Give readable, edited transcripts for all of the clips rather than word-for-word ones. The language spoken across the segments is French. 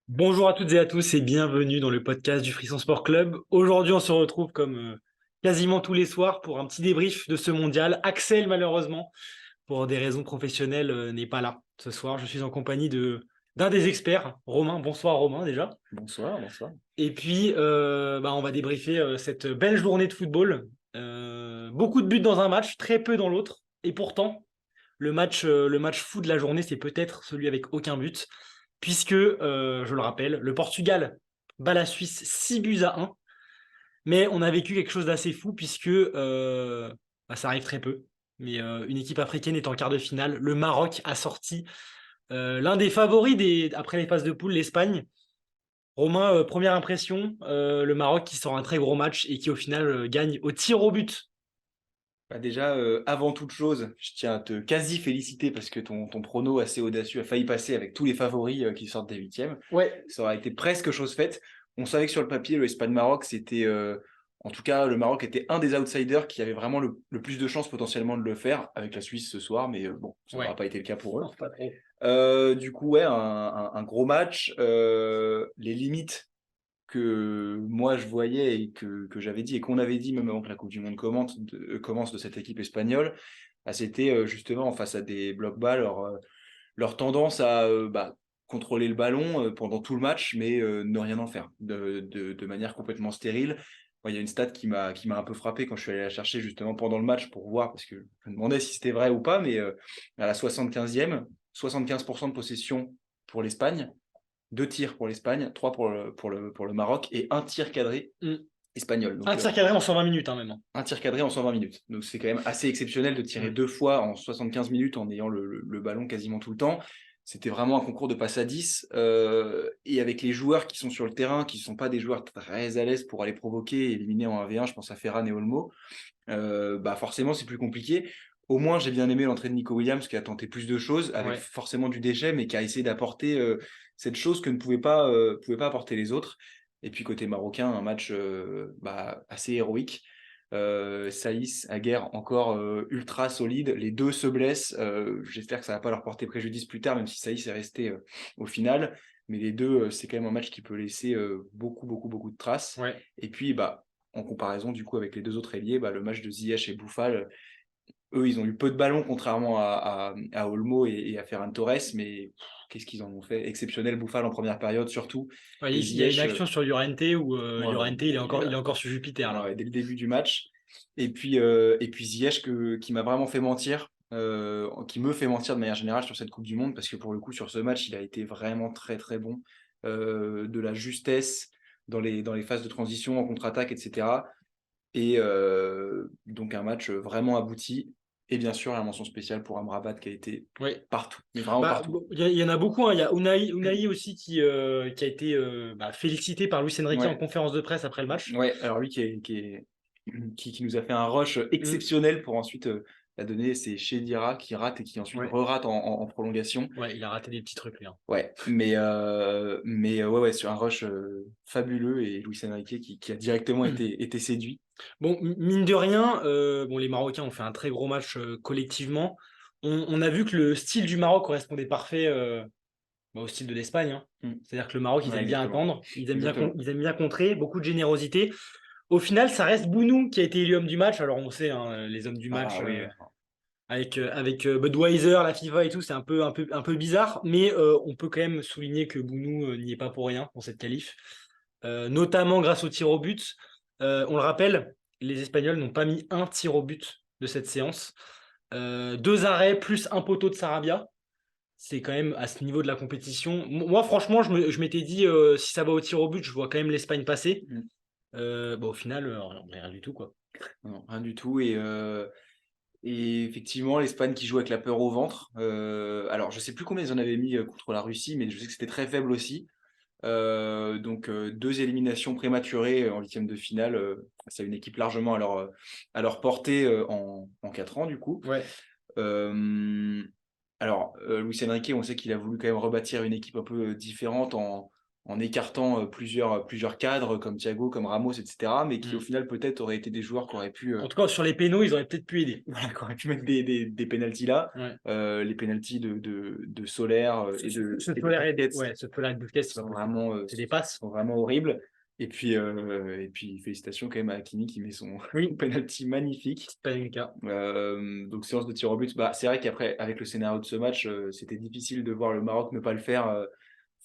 Bonjour à toutes et à tous et bienvenue dans le podcast du Frisson Sport Club. Aujourd'hui, on se retrouve comme quasiment tous les soirs pour un petit débrief de ce mondial. Axel, malheureusement, pour des raisons professionnelles, n'est pas là ce soir. Je suis en compagnie d'un des experts, Romain. Bonsoir Romain déjà. Bonsoir, bonsoir. Et puis, on va débriefer cette belle journée de football. Beaucoup de buts dans un match, très peu dans l'autre. Et pourtant, le match fou de la journée, c'est peut-être celui avec aucun but, puisque, je le rappelle, le Portugal bat la Suisse 6 buts à 1. Mais on a vécu quelque chose d'assez fou, puisque ça arrive très peu. Mais une équipe africaine est en quart de finale. Le Maroc a sorti l'un des favoris après les phases de poule, l'Espagne. Romain, première impression, le Maroc qui sort un très gros match et qui au final gagne au tir au but. Déjà, avant toute chose, je tiens à te quasi féliciter parce que ton prono assez audacieux a failli passer avec tous les favoris qui sortent des huitièmes. Ouais, Ça aurait été presque chose faite. On savait que sur le papier, le Espagne-Maroc, c'était... en tout cas, le Maroc était un des outsiders qui avait vraiment le plus de chances potentiellement de le faire avec la Suisse ce soir, mais bon, ça n'aura ouais. pas été le cas pour eux. Non, pas trop. Du coup, ouais, un gros match. Les limites que moi je voyais et que j'avais dit et qu'on avait dit même avant que la Coupe du Monde commence de cette équipe espagnole, c'était justement face à des blocs bas leur tendance à contrôler le ballon pendant tout le match, mais ne rien en faire de manière complètement stérile. Moi, il y a une stat qui m'a un peu frappé quand je suis allé la chercher justement pendant le match pour voir, parce que je me demandais si c'était vrai ou pas, mais à la 75e, 75% de possession pour l'Espagne, 2 tirs pour l'Espagne, 3 pour le Maroc et un tir cadré Mm. espagnol. Un Donc tir cadré en 120 minutes, hein, même, hein. un tir cadré en 120 minutes. Donc c'est quand même assez exceptionnel de tirer 2 fois en 75 minutes en ayant le ballon quasiment tout le temps. C'était vraiment un concours de passe à 10. Et avec les joueurs qui sont sur le terrain, qui ne sont pas des joueurs très à l'aise pour aller provoquer et éliminer en 1v1, je pense à Ferran et Olmo, forcément c'est plus compliqué. Au moins, j'ai bien aimé l'entrée de Nico Williams qui a tenté plus de choses, avec forcément du déchet, mais qui a essayé d'apporter cette chose que ne pouvaient pas apporter les autres. Et puis côté marocain, un match assez héroïque. Saïs, Aguerd, encore ultra solide. Les deux se blessent. J'espère que ça ne va pas leur porter préjudice plus tard, même si Saïs est resté au final. Mais les deux, c'est quand même un match qui peut laisser beaucoup, beaucoup, beaucoup de traces. Ouais. Et puis, en comparaison du coup avec les deux autres ailiers, le match de Ziyech et Boufal, eux, ils ont eu peu de ballons, contrairement à Olmo et à Ferran Torres, mais qu'est-ce qu'ils en ont fait? Exceptionnel, Boufal en première période surtout. Ouais, Et il y a une Ziyech, action sur Llorente où Llorente il est là, encore sur Jupiter là. dès le début du match. Et puis Ziyech qui m'a vraiment fait mentir, qui me fait mentir de manière générale sur cette Coupe du Monde, parce que pour le coup, sur ce match, il a été vraiment très très bon. De la justesse dans les phases de transition, en contre-attaque, etc. Et donc un match vraiment abouti. Et bien sûr, la mention spéciale pour Amrabat qui a été Ouais. partout, mais vraiment partout. Il y en a beaucoup, hein. Il y a Unai aussi qui a été félicité par Luis Enrique en Ouais, conférence de presse après le match. ouais. Alors lui qui nous a fait un rush Mm. exceptionnel pour ensuite la donner, c'est Chedira qui rate et qui ensuite Ouais. re-rate en prolongation. Ouais, il a raté des petits trucs lui, hein. Ouais, mais ouais, sur un rush fabuleux et Luis Enrique qui a directement été séduit. Bon, mine de rien, les Marocains ont fait un très gros match collectivement. On a vu que le style du Maroc correspondait parfait au style de l'Espagne, hein. Mm. C'est-à-dire que le Maroc, ils Ouais, aiment bien exactement. attendre, Exactement. ils aiment bien contrer, beaucoup de générosité. Au final, ça reste Bounou qui a été élu homme du match. Alors on sait, hein, les hommes du match Ah oui. avec Budweiser, la FIFA et tout, c'est un peu bizarre, mais on peut quand même souligner que Bounou n'y est pas pour rien dans cette qualif, notamment grâce au tir au but. On le rappelle, les Espagnols n'ont pas mis un tir au but de cette séance. 2 arrêts plus un poteau de Sarabia. C'est quand même à ce niveau de la compétition. Moi, franchement, je m'étais dit, si ça va au tir au but, je vois quand même l'Espagne passer. Mm. Au final, rien du tout, quoi. Non, rien du tout. Et effectivement, l'Espagne qui joue avec la peur au ventre. Alors, je sais plus combien ils en avaient mis contre la Russie, mais je sais que c'était très faible aussi. Donc, 2 éliminations prématurées en huitième de finale. C'est une équipe largement à leur portée en 4 ans, du coup. Ouais. Alors, Luis Enrique, on sait qu'il a voulu quand même rebâtir une équipe un peu différente en écartant plusieurs cadres comme Thiago, comme Ramos, etc. Mais qui au final peut-être auraient été des joueurs qui auraient pu, En tout cas, sur les pénaux, ils auraient peut-être pu aider. voilà, qui auraient pu mettre des pénaltys là. Ouais. Les pénaltys de Solaire et de Busquets Ce Polaire de Busquets, c'est sont pas vraiment, possible. C'est des passes. sont vraiment horribles. Et puis félicitations quand même à Hakimi qui met son penalty magnifique. Panenka. Donc séance de tir au but. Bah, c'est vrai qu'après, avec le scénario de ce match, c'était difficile de voir le Maroc ne pas le faire,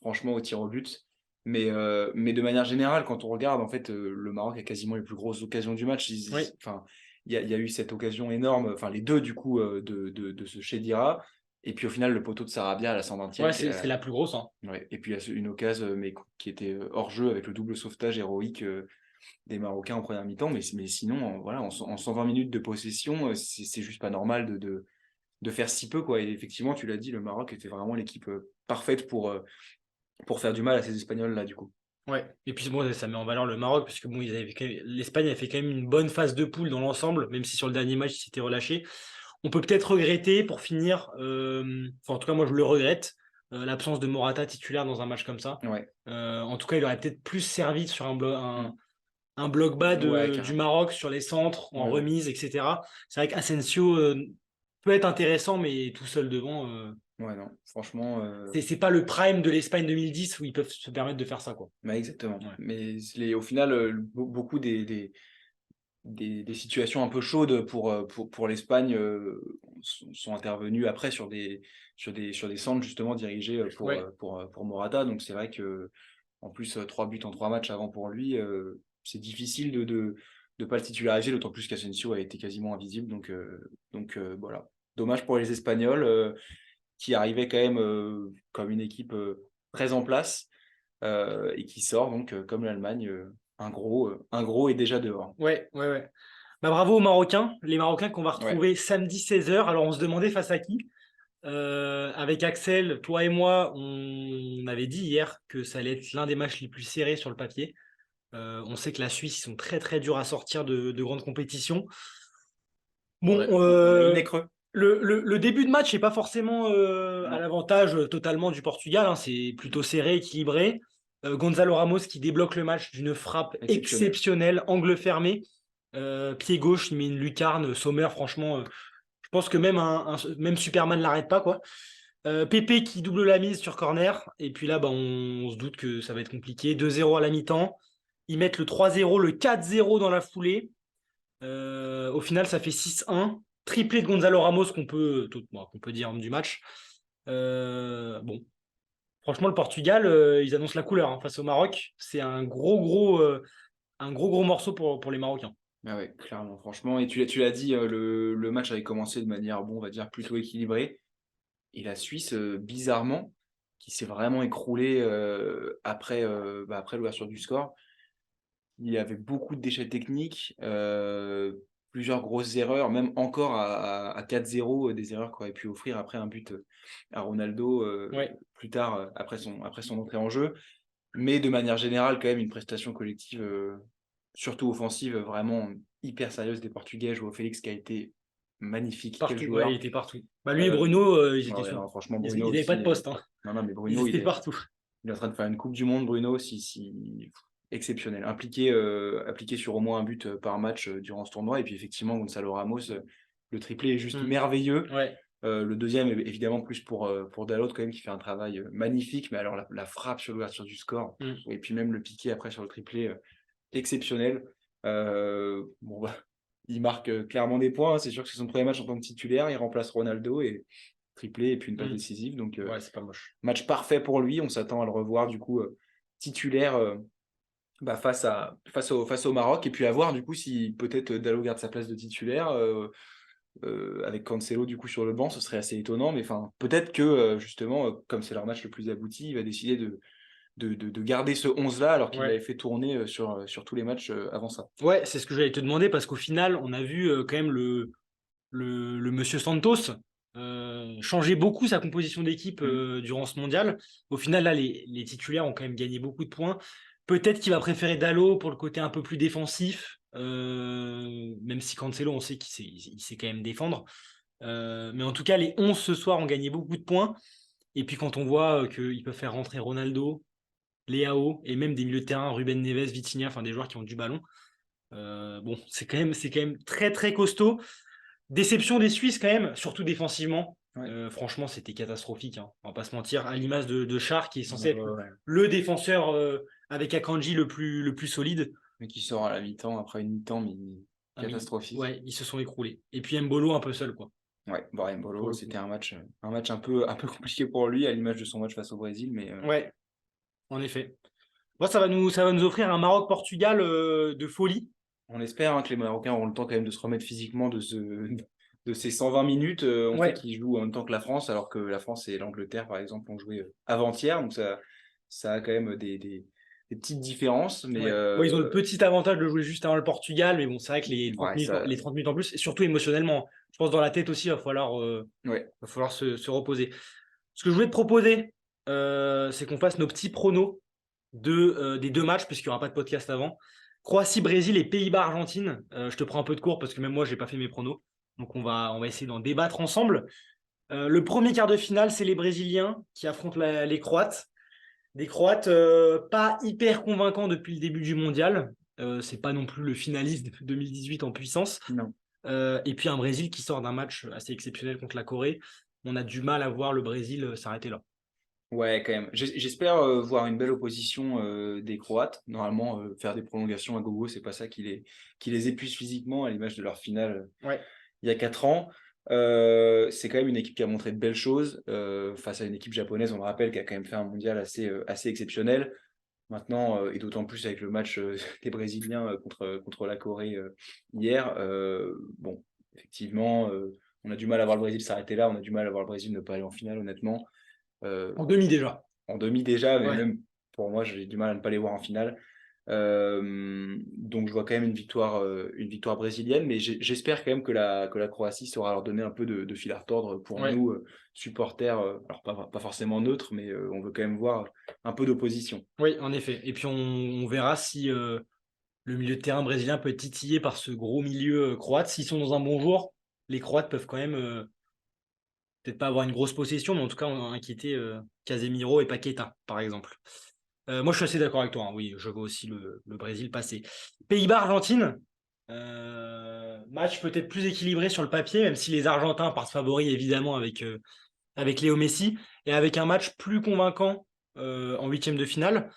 franchement, au tir au but. Mais de manière générale, quand on regarde, en fait, le Maroc a quasiment les plus grosses occasions du match. Enfin, il y a eu cette occasion énorme, enfin les deux du coup, de ce Chedira. Et puis au final, le poteau de Sarabia à la 120e. Ouais, c'est la plus grosse. Hein. Ouais. Et puis il y a une occasion, mais qui était hors jeu avec le double sauvetage héroïque des Marocains en première mi-temps. Mais sinon, voilà, en 120 minutes de possession, c'est juste pas normal de faire si peu, quoi. Et effectivement, tu l'as dit, le Maroc était vraiment l'équipe parfaite pour faire du mal à ces Espagnols là, du coup. Ouais. Et puis bon, ça met en valeur le Maroc parce que bon, l'Espagne a fait quand même une bonne phase de poule dans l'ensemble, même si sur le dernier match il s'était relâché. On peut peut-être regretter pour finir, enfin en tout cas moi je le regrette, l'absence de Morata titulaire dans un match comme ça. Ouais. En tout cas, il aurait peut-être plus servi sur un bloc bas Ouais, du carrément. Maroc sur les centres, en Ouais, ouais. remise, etc. C'est vrai qu'Asensio peut être intéressant, mais tout seul devant, Ouais, non, franchement, c'est pas le prime de l'Espagne 2010 où ils peuvent se permettre de faire ça, quoi. bah, exactement. Ouais. Mais au final, beaucoup des situations un peu chaudes pour l'Espagne sont intervenues après sur des centres justement dirigés Ouais. pour Morata. Donc c'est vrai que en plus 3 buts en 3 matchs avant pour lui, c'est difficile de pas le titulariser, d'autant plus qu'Asensio a été quasiment invisible. Donc voilà. Dommage pour les Espagnols qui arrivaient quand même comme une équipe très en place et qui sort donc comme l'Allemagne, un gros est déjà dehors. Ouais, ouais, ouais. Bah, bravo aux Marocains, les Marocains qu'on va Ouais, retrouver samedi 16h. Alors on se demandait face à qui. Avec Axel, toi et moi, on avait dit hier que ça allait être l'un des matchs les plus serrés sur le papier. On sait que la Suisse, ils sont très très durs à sortir de grandes compétitions. Bon, on a eu le nez creux. le début de match n'est pas forcément à Non, l'avantage totalement du Portugal. Hein. C'est plutôt serré, équilibré. Gonzalo Ramos qui débloque le match d'une frappe exceptionnel. exceptionnelle, angle fermé. Pied gauche, il met une lucarne. Sommer, franchement, je pense que même Superman ne l'arrête pas, quoi. Pépé qui double la mise sur corner. Et puis là, bah, on se doute que ça va être compliqué. 2-0 à la mi-temps. Ils mettent le 3-0, le 4-0 dans la foulée. Au final, ça fait 6-1. Triplé de Gonzalo Ramos qu'on peut dire homme du match. Bon, franchement, le Portugal, ils annoncent la couleur hein, face au Maroc. C'est un gros morceau pour les Marocains. Ah ouais, clairement, franchement. Et tu l'as dit, le match avait commencé de manière, bon, on va dire, plutôt équilibrée. Et la Suisse, bizarrement, qui s'est vraiment écroulée après l'ouverture du score. Il y avait beaucoup de déchets techniques, plusieurs grosses erreurs, même encore à 4-0, des erreurs qui auraient pu offrir après un but à Ronaldo Ouais. plus tard, après son entrée en jeu. Mais de manière générale, quand même, une prestation collective, surtout offensive, vraiment hyper sérieuse des Portugais. Joao Félix qui a été magnifique, quel Partout, ouais, il joueur. était partout. Bah, lui et Euh, Bruno, ils étaient ouais, sur. non, franchement, Ils Bruno n'avaient pas de aussi. poste. Hein. Non, non, mais Ils Bruno, étaient partout. il est en train de faire une Coupe du Monde, Bruno, exceptionnel. Impliqué sur au moins un but par match durant ce tournoi. Et puis effectivement, Gonzalo Ramos, le triplé est juste Mm. merveilleux. Ouais. Le deuxième, évidemment, plus pour Dalot, quand même, qui fait un travail magnifique. Mais alors, la frappe sur l'ouverture du score, Mm. et puis même le piqué après sur le triplé, exceptionnel. Bon, bah, il marque clairement des points. Hein. C'est sûr que c'est son premier match en tant que titulaire. Il remplace Ronaldo et triplé et puis une passe Mm. décisive. Donc, Ouais, c'est pas moche. match parfait pour lui. On s'attend à le revoir, du coup, titulaire face au Maroc. Et puis à voir, du coup, si peut-être Dalot garde sa place de titulaire. Avec Cancelo du coup sur le banc, ce serait assez étonnant, mais enfin peut-être que justement, comme c'est leur match le plus abouti, il va décider de garder ce 11 là alors qu'il Ouais. l'avait fait tourner sur tous les matchs avant ça. Ouais, c'est ce que j'allais te demander parce qu'au final, on a vu quand même le monsieur Santos changer beaucoup sa composition d'équipe durant ce mondial. Au final, là, les titulaires ont quand même gagné beaucoup de points. Peut-être qu'il va préférer Dalot pour le côté un peu plus défensif, même si Cancelo, on sait il sait quand même défendre. Mais en tout cas, les 11 ce soir ont gagné beaucoup de points. Et puis quand on voit qu'ils peuvent faire rentrer Ronaldo, Leao et même des milieux de terrain, Ruben Neves, Vitinha, enfin des joueurs qui ont du ballon. Bon, c'est quand même très très costaud. Déception des Suisses quand même, surtout défensivement. Ouais. Franchement, c'était catastrophique, hein, on va pas se mentir. À l'image de Char, qui est censé être Ouais. le défenseur avec Akanji le plus solide. Mais qui sort à la mi-temps, après une mi-temps, mais Ah, mais catastrophique. ouais, ils se sont écroulés. Et puis Mbolo un peu seul, quoi. Ouais, Brahim Pour Bolo, le coup. c'était un match un peu compliqué pour lui, à l'image de son match face au Brésil, mais Ouais, en effet. Moi, ça va nous offrir un Maroc-Portugal de folie. on espère hein, que les Marocains auront le temps quand même de se remettre physiquement de ces 120 minutes. On sait Ouais, qu'ils jouent en même temps que la France, alors que la France et l'Angleterre, par exemple, ont joué avant-hier, donc ça a quand même des petites différences, mais ouais. Bon, ils ont le petit avantage de jouer juste avant le Portugal, mais bon, c'est vrai que ouais, ça, les 30 minutes en plus, et surtout émotionnellement, je pense dans la tête aussi, ouais. va falloir se reposer. Ce que je voulais te proposer, c'est qu'on fasse nos petits pronos des deux matchs, puisqu'il n'y aura pas de podcast avant. Croatie-Brésil et Pays-Bas-Argentine. Je te prends un peu de cours parce que même moi, je n'ai pas fait mes pronos. Donc, on va essayer d'en débattre ensemble. Le premier quart de finale, c'est les Brésiliens qui affrontent les Croates. Des Croates pas hyper convaincants depuis le début du mondial. C'est pas non plus le finaliste de 2018 en puissance. Non. Et puis un Brésil qui sort d'un match assez exceptionnel contre la Corée. On a du mal à voir le Brésil s'arrêter là. Ouais, quand même. J'espère voir une belle opposition des Croates. Normalement, faire des prolongations à gogo, c'est pas ça qui les épuise physiquement, à l'image de leur finale Ouais. il y a 4 ans. C'est quand même une équipe qui a montré de belles choses face à une équipe japonaise, on le rappelle, qui a quand même fait un mondial assez exceptionnel. Maintenant, et d'autant plus avec le match des Brésiliens contre la Corée hier, bon, effectivement, on a du mal à voir le Brésil s'arrêter là, on a du mal à voir le Brésil ne pas aller en finale, honnêtement. En demi déjà. En demi déjà, mais Ouais. même pour moi, j'ai du mal à ne pas les voir en finale. Donc je vois quand même une victoire brésilienne, mais j'espère quand même que la Croatie saura leur donner un peu de fil à retordre pour Ouais. nous, supporters, alors pas forcément neutres, mais on veut quand même voir un peu d'opposition. Oui, en effet. Et puis on verra si le milieu de terrain brésilien peut être titillé par ce gros milieu croate. S'ils sont dans un bon jour, les Croates peuvent quand même peut-être pas avoir une grosse possession, mais en tout cas inquiéter Casemiro et Paqueta, par exemple. Moi, je suis assez d'accord avec toi, hein. Oui, je vois aussi le Brésil passer. Pays-Bas-Argentine. Match peut-être plus équilibré sur le papier, même si les Argentins partent favoris évidemment avec Léo Messi, et avec un match plus convaincant en huitième de finale.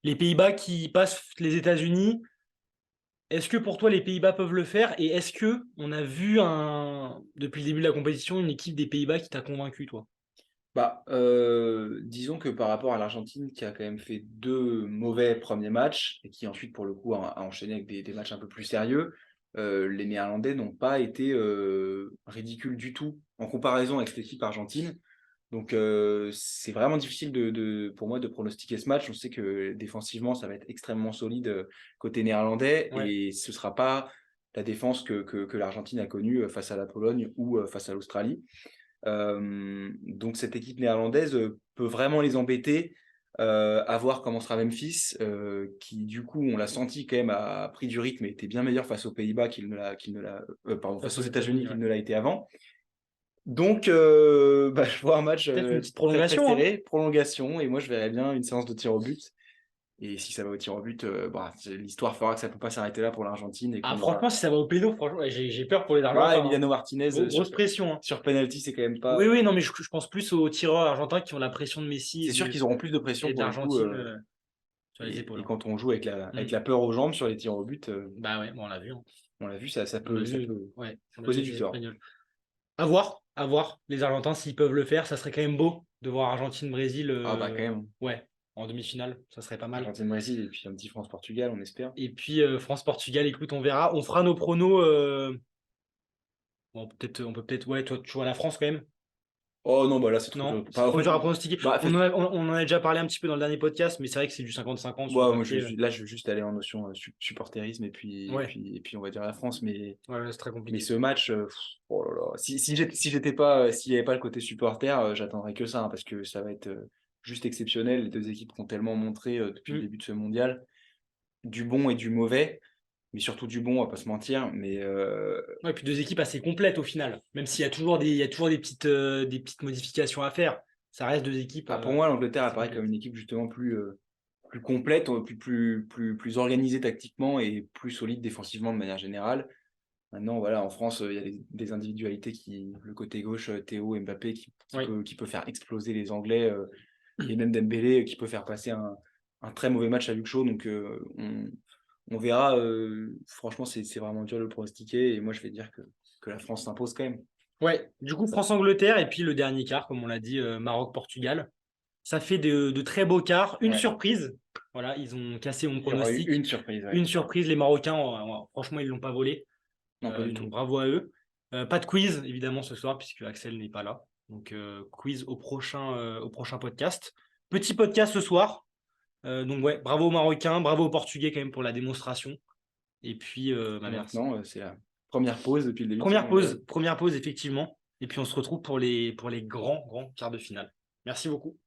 Les Pays-Bas qui passent les États-Unis. Est-ce que pour toi les Pays-Bas peuvent le faire? Et est-ce que on a vu depuis le début de la compétition une équipe des Pays-Bas qui t'a convaincu, toi? Bah, disons que par rapport à l'Argentine qui a quand même fait 2 mauvais premiers matchs et qui ensuite pour le coup a enchaîné avec des matchs un peu plus sérieux, les Néerlandais n'ont pas été ridicules du tout en comparaison avec cette équipe argentine. Donc c'est vraiment difficile pour moi de pronostiquer ce match. On sait que défensivement ça va être extrêmement solide côté néerlandais Ouais. et ce sera pas la défense que l'Argentine a connue face à la Pologne ou face à l'Australie. Donc cette équipe néerlandaise peut vraiment les embêter. À voir comment sera Memphis, qui du coup, on l'a senti quand même, a pris du rythme et était bien meilleur face aux Pays-Bas pardon, face Face aux aux États-Unis États-Unis, qu'il ouais. ne l'a été avant. Donc, je vois un match Peut-être une petite très très prolongation, hein. serré, prolongation, et moi je verrais bien une séance de tir au but. Et si ça va au tir au but, l'histoire fera que ça ne peut pas s'arrêter là pour l'Argentine et Ah, qu'on aura. franchement, si ça va au péno, franchement, ouais, j'ai peur pour les Bah, Argentins, hein. Emiliano Martinez Grosse pression, hein. sur penalty, c'est quand même pas. Oui, oui, non, mais je pense plus aux tireurs argentins qui ont la pression de Messi C'est sûr qu'ils auront plus de pression et de pour le coup. l'Argentine sur les Et épaules, hein. quand on joue avec Mm. la peur aux jambes sur les tirs au but, Bah ouais, bon, on l'a vu, hein. on l'a vu, ça On l'a peut, ça vu, peut ouais, on l'a vu causer avec du les tort. Espagnols. À voir, les Argentins, s'ils peuvent le faire, ça serait quand même beau de voir Argentine-Brésil, Ah bah quand même, ouais, en demi-finale, ça serait pas mal. Argentine-Brésil et puis un petit France-Portugal, on espère. Et puis France-Portugal, écoute, on verra. On fera nos pronos. Bon, on peut peut-être, ouais, toi, tu vois la France quand même? Oh non, bah là c'est trop Non, dur. c'est Bah, en trop fait, dur à pronostiquer. bah, On en a déjà parlé un petit peu dans le dernier podcast, mais c'est vrai que c'est du 50-50 sur le moi, papier. là je vais juste aller en notion supporterisme Ouais, et puis on va dire la France, ouais, c'est très mais compliqué. ce match, oh là là, si j'étais pas, s'il n'y avait pas le côté supporter, j'attendrais que ça, hein, parce que ça va être juste exceptionnel. Les deux équipes ont tellement montré depuis le Mm. début de ce mondial, du bon et du mauvais, mais surtout du bon, on va pas se mentir. Mais Ouais, et puis deux équipes assez complètes au final. Même s'il y a il y a toujours des petites modifications à faire. Ça reste deux équipes pour moi, l'Angleterre assez apparaît comme complètes. une équipe justement plus, plus complète, plus organisée tactiquement et plus solide défensivement de manière générale. Maintenant, voilà, en France, il y a des individualités le côté gauche, Théo, Mbappé, qui peut faire exploser les Anglais, et même Dembélé, qui peut faire passer un très mauvais match à Luke Shaw. Donc, on verra. Franchement, c'est vraiment dur de le pronostiquer. Et moi, je vais dire que la France s'impose quand même. Ouais, du coup, France-Angleterre, et puis le dernier quart, comme on l'a dit, Maroc-Portugal. Ça fait de très beaux quarts. Une surprise. Voilà, ils ont cassé mon Il y aura eu pronostic. une surprise. Ouais. Une surprise. Les Marocains, franchement, ils ne l'ont pas volé. Non, pas du tout. Donc, bravo à eux. Pas de quiz, évidemment, ce soir, puisque Axel n'est pas là. Donc, quiz au prochain podcast. Petit podcast ce soir. Donc, ouais, bravo aux Marocains, bravo aux Portugais quand même pour la démonstration. Et puis, merci. Maintenant, c'est la première pause depuis le début de saison. Première pause, effectivement. Et puis, on se retrouve pour les grands quarts de finale. Merci beaucoup.